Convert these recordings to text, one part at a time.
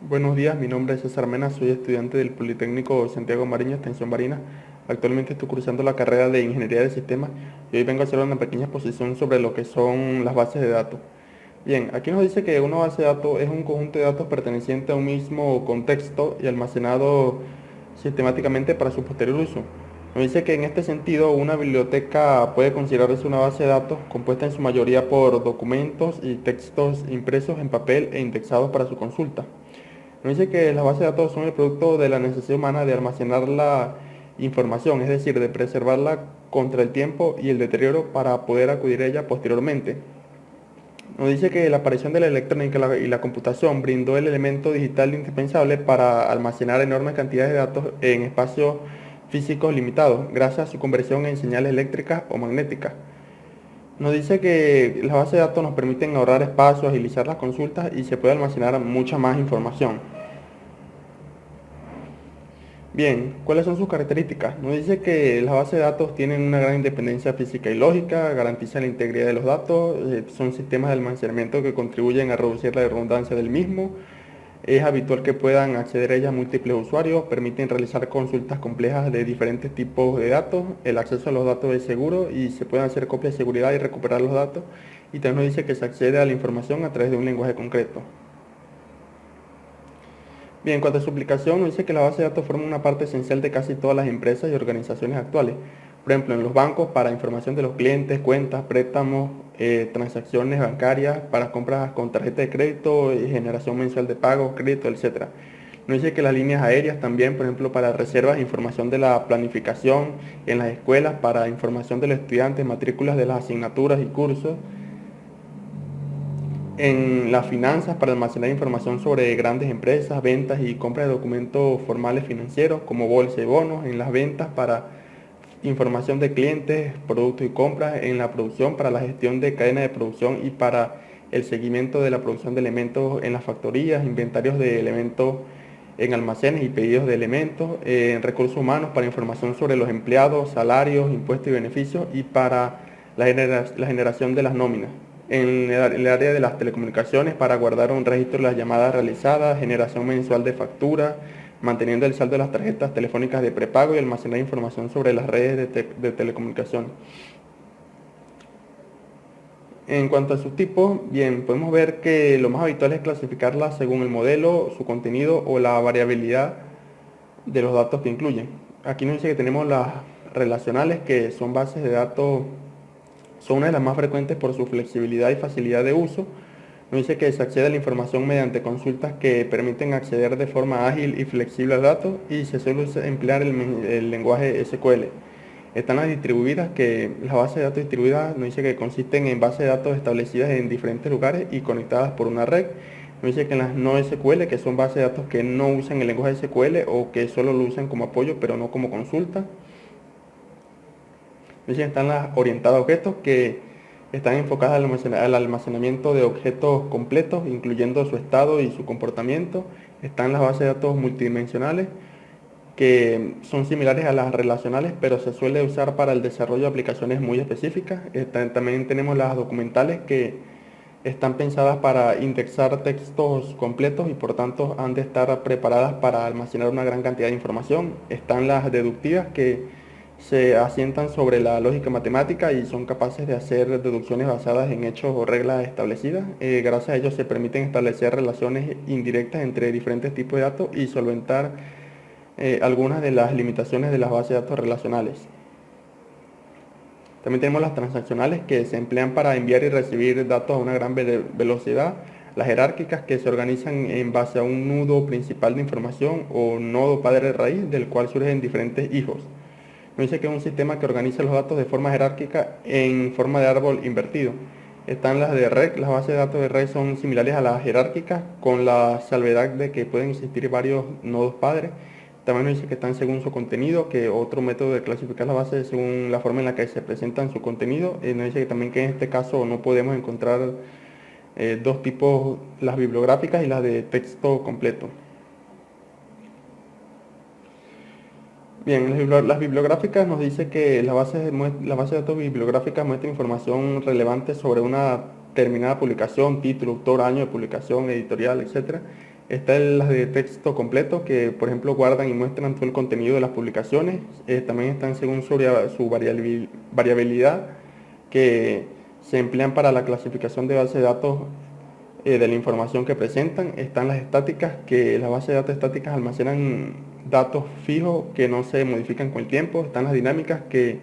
Buenos días, mi nombre es César Mena, soy estudiante del Politécnico Santiago Mariño, Extensión Barinas. Actualmente estoy cursando la carrera de Ingeniería de Sistemas y hoy vengo a hacer una pequeña exposición sobre lo que son las bases de datos. Bien, aquí nos dice que una base de datos es un conjunto de datos perteneciente a un mismo contexto y almacenado sistemáticamente para su posterior uso. Nos dice que en este sentido una biblioteca puede considerarse una base de datos compuesta en su mayoría por documentos y textos impresos en papel e indexados para su consulta. Nos dice que las bases de datos son el producto de la necesidad humana de almacenar la información, es decir, de preservarla contra el tiempo y el deterioro para poder acudir a ella posteriormente. Nos dice que la aparición de la electrónica y la computación brindó el elemento digital indispensable para almacenar enormes cantidades de datos en espacios físicos limitados, gracias a su conversión en señales eléctricas o magnéticas. Nos dice que las bases de datos nos permiten ahorrar espacio, agilizar las consultas y se puede almacenar mucha más información. Bien, ¿cuáles son sus características? Nos dice que las bases de datos tienen una gran independencia física y lógica, garantizan la integridad de los datos, son sistemas de almacenamiento que contribuyen a reducir la redundancia del mismo, es habitual que puedan acceder a ellas múltiples usuarios, permiten realizar consultas complejas de diferentes tipos de datos, el acceso a los datos es seguro y se pueden hacer copias de seguridad y recuperar los datos, y también nos dice que se accede a la información a través de un lenguaje concreto. Bien, en cuanto a su aplicación, nos dice que la base de datos forma una parte esencial de casi todas las empresas y organizaciones actuales. Por ejemplo, en los bancos para información de los clientes, cuentas, préstamos, transacciones bancarias, para compras con tarjeta de crédito, generación mensual de pagos, crédito, etc. Nos dice que las líneas aéreas también, por ejemplo, para reservas, información de la planificación en las escuelas, para información de los estudiantes, matrículas de las asignaturas y cursos, en las finanzas para almacenar información sobre grandes empresas, ventas y compras de documentos formales financieros como bolsa y bonos, en las ventas para información de clientes, productos y compras, en la producción para la gestión de cadena de producción y para el seguimiento de la producción de elementos en las factorías, inventarios de elementos en almacenes y pedidos de elementos, en recursos humanos para información sobre los empleados, salarios, impuestos y beneficios y para la generación de las nóminas. En el área de las telecomunicaciones para guardar un registro de las llamadas realizadas, generación mensual de facturas, manteniendo el saldo de las tarjetas telefónicas de prepago y almacenar información sobre las redes de telecomunicación. En cuanto a sus tipos, bien, podemos ver que lo más habitual es clasificarlas según el modelo, su contenido o la variabilidad de los datos que incluyen. Aquí nos dice que tenemos las relacionales, que son bases de datos, son una de las más frecuentes por su flexibilidad y facilidad de uso. Nos dice que se accede a la información mediante consultas que permiten acceder de forma ágil y flexible al dato y se suele emplear el lenguaje SQL. Están las distribuidas, que las bases de datos distribuidas nos dice que consisten en bases de datos establecidas en diferentes lugares y conectadas por una red. Nos dice que en las no SQL, que son bases de datos que no usan el lenguaje SQL o que solo lo usan como apoyo pero no como consulta. Nos dice que están las orientadas a objetos, que están enfocadas al almacenamiento de objetos completos, incluyendo su estado y su comportamiento. Están las bases de datos multidimensionales, que son similares a las relacionales, pero se suele usar para el desarrollo de aplicaciones muy específicas. También tenemos las documentales, que están pensadas para indexar textos completos y por tanto han de estar preparadas para almacenar una gran cantidad de información. Están las deductivas, que se asientan sobre la lógica matemática y son capaces de hacer deducciones basadas en hechos o reglas establecidas. Gracias a ello se permiten establecer relaciones indirectas entre diferentes tipos de datos y solventar algunas de las limitaciones de las bases de datos relacionales. También tenemos las transaccionales, que se emplean para enviar y recibir datos a una gran velocidad. Las jerárquicas, que se organizan en base a un nudo principal de información o nodo padre raíz del cual surgen diferentes hijos. Nos dice que es un sistema que organiza los datos de forma jerárquica en forma de árbol invertido. Están las de red, las bases de datos de red son similares a las jerárquicas, con la salvedad de que pueden existir varios nodos padres. También nos dice que están según su contenido, que otro método de clasificar las bases es según la forma en la que se presentan su contenido. Nos dice que también que en este caso no podemos encontrar dos tipos, las bibliográficas y las de texto completo. Bien, las bibliográficas nos dice que la base de datos bibliográficas muestra información relevante sobre una determinada publicación, título, autor, año de publicación, editorial, etc. Están las de texto completo, que por ejemplo guardan y muestran todo el contenido de las publicaciones. También están según su variabilidad, que se emplean para la clasificación de bases de datos de la información que presentan. Están las estáticas, que las bases de datos estáticas almacenan datos fijos que no se modifican con el tiempo. Están las dinámicas, que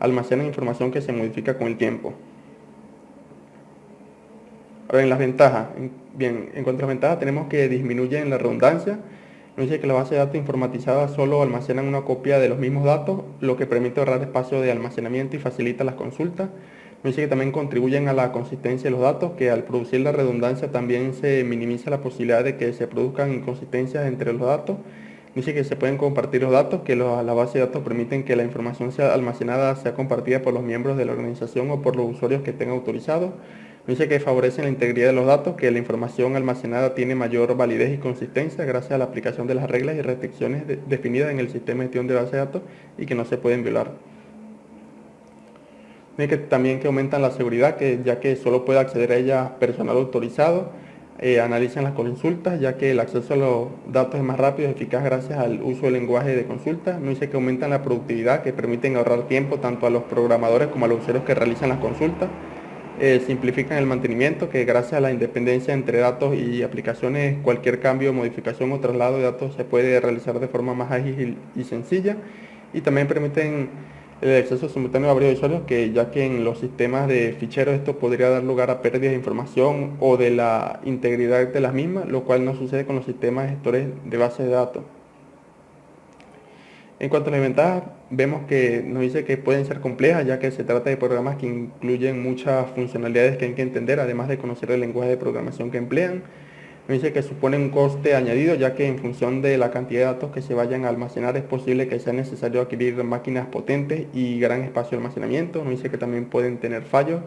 almacenan información que se modifica con el tiempo. Ahora, en las ventajas. Bien, en cuanto a las ventajas, tenemos que disminuyen la redundancia. Nos dice que las bases de datos informatizadas solo almacenan una copia de los mismos datos, lo que permite ahorrar espacio de almacenamiento y facilita las consultas. Nos dice que también contribuyen a la consistencia de los datos, que al producir la redundancia también se minimiza la posibilidad de que se produzcan inconsistencias entre los datos. Dice que se pueden compartir los datos, que la base de datos permiten que la información sea almacenada, sea compartida por los miembros de la organización o por los usuarios que estén autorizados. Dice que favorecen la integridad de los datos, que la información almacenada tiene mayor validez y consistencia gracias a la aplicación de las reglas y restricciones definidas en el sistema de gestión de base de datos y que no se pueden violar. Dice que también que aumentan la seguridad, ya que solo puede acceder a ella personal autorizado. Analizan las consultas, ya que el acceso a los datos es más rápido y eficaz gracias al uso del lenguaje de consulta. Nos dice que aumentan la productividad, que permiten ahorrar tiempo tanto a los programadores como a los usuarios que realizan las consultas. Simplifican el mantenimiento, que gracias a la independencia entre datos y aplicaciones, cualquier cambio, modificación o traslado de datos se puede realizar de forma más ágil y sencilla. Y también permiten el acceso simultáneo a varios usuarios, que ya que en los sistemas de ficheros esto podría dar lugar a pérdidas de información o de la integridad de las mismas, lo cual no sucede con los sistemas gestores de bases de datos. En cuanto a las ventajas, vemos que nos dice que pueden ser complejas, ya que se trata de programas que incluyen muchas funcionalidades que hay que entender, además de conocer el lenguaje de programación que emplean. Nos dice que supone un coste añadido, ya que en función de la cantidad de datos que se vayan a almacenar es posible que sea necesario adquirir máquinas potentes y gran espacio de almacenamiento. Nos dice que también pueden tener fallos,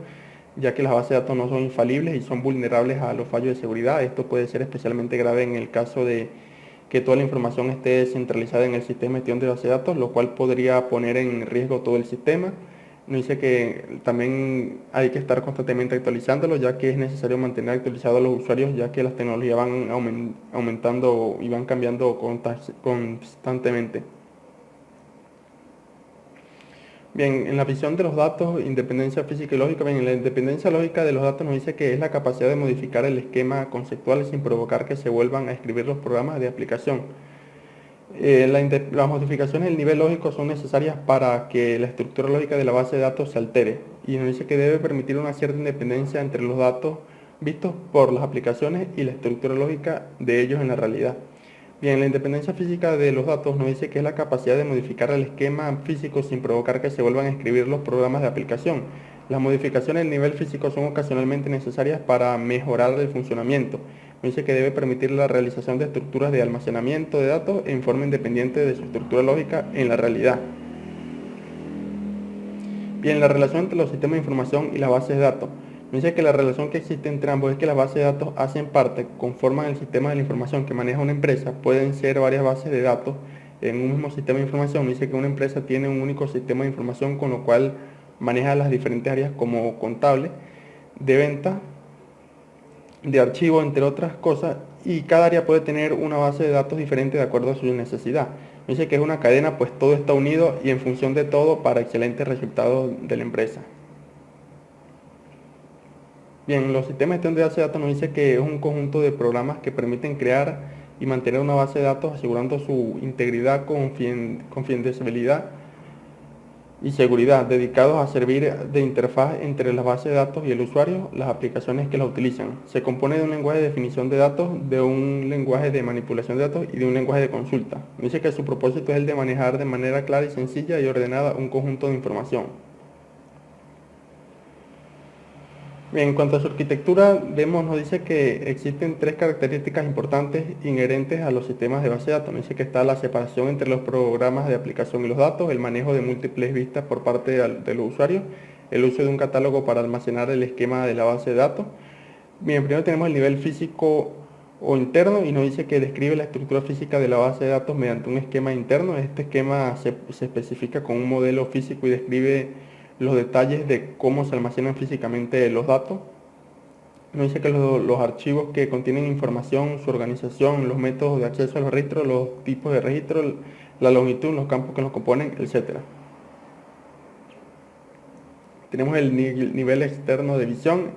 ya que las bases de datos no son infalibles y son vulnerables a los fallos de seguridad. Esto puede ser especialmente grave en el caso de que toda la información esté centralizada en el sistema de gestión de base de datos, lo cual podría poner en riesgo todo el sistema. Nos dice que también hay que estar constantemente actualizándolo, ya que es necesario mantener actualizados a los usuarios, ya que las tecnologías van aumentando y van cambiando constantemente. Bien, en la visión de los datos, independencia física y lógica, bien, en la independencia lógica de los datos nos dice que es la capacidad de modificar el esquema conceptual sin provocar que se vuelvan a escribir los programas de aplicación. Las modificaciones del nivel lógico son necesarias para que la estructura lógica de la base de datos se altere, y nos dice que debe permitir una cierta independencia entre los datos vistos por las aplicaciones y la estructura lógica de ellos en la realidad. Bien, la independencia física de los datos nos dice que es la capacidad de modificar el esquema físico sin provocar que se vuelvan a escribir los programas de aplicación. Las modificaciones del nivel físico son ocasionalmente necesarias para mejorar el funcionamiento. Nos dice que debe permitir la realización de estructuras de almacenamiento de datos en forma independiente de su estructura lógica en la realidad. Bien, la relación entre los sistemas de información y las bases de datos. Nos dice que la relación que existe entre ambos es que las bases de datos hacen parte, conforman el sistema de la información que maneja una empresa. Pueden ser varias bases de datos en un mismo sistema de información. Nos dice que una empresa tiene un único sistema de información, con lo cual maneja las diferentes áreas como contable, de venta, de archivo, entre otras cosas, y cada área puede tener una base de datos diferente de acuerdo a su necesidad. Dice que es una cadena, pues todo está unido y en función de todo para excelentes resultados de la empresa. Bien, los sistemas de gestión de bases de datos nos dice que es un conjunto de programas que permiten crear y mantener una base de datos asegurando su integridad, confidencialidad y seguridad, dedicados a servir de interfaz entre la base de datos y el usuario, las aplicaciones que la utilizan. Se compone de un lenguaje de definición de datos, de un lenguaje de manipulación de datos y de un lenguaje de consulta. Dice que su propósito es el de manejar de manera clara y sencilla y ordenada un conjunto de información. Bien, en cuanto a su arquitectura, nos dice que existen tres características importantes inherentes a los sistemas de base de datos. Nos dice que está la separación entre los programas de aplicación y los datos, el manejo de múltiples vistas por parte de los usuarios, el uso de un catálogo para almacenar el esquema de la base de datos. Bien, primero tenemos el nivel físico o interno, y nos dice que describe la estructura física de la base de datos mediante un esquema interno. Este esquema se especifica con un modelo físico y describe los detalles de cómo se almacenan físicamente los datos. Nos dice que los archivos que contienen información, su organización, los métodos de acceso a los registros, los tipos de registro, la longitud, los campos que los componen, etcétera. Tenemos el nivel externo de visión.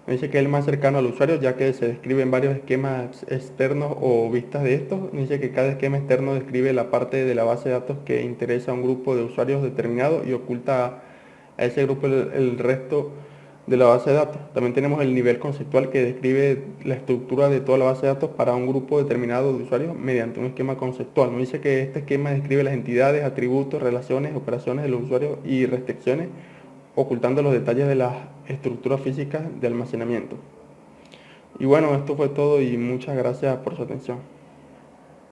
Nos dice que es el más cercano al usuario, ya que se describen varios esquemas externos o vistas de estos. Nos dice que cada esquema externo describe la parte de la base de datos que interesa a un grupo de usuarios determinado y oculta a ese grupo el resto de la base de datos. También tenemos el nivel conceptual, que describe la estructura de toda la base de datos para un grupo determinado de usuarios mediante un esquema conceptual. Nos dice que este esquema describe las entidades, atributos, relaciones, operaciones de los usuarios y restricciones, ocultando los detalles de las estructuras físicas de almacenamiento. Y bueno, esto fue todo y muchas gracias por su atención.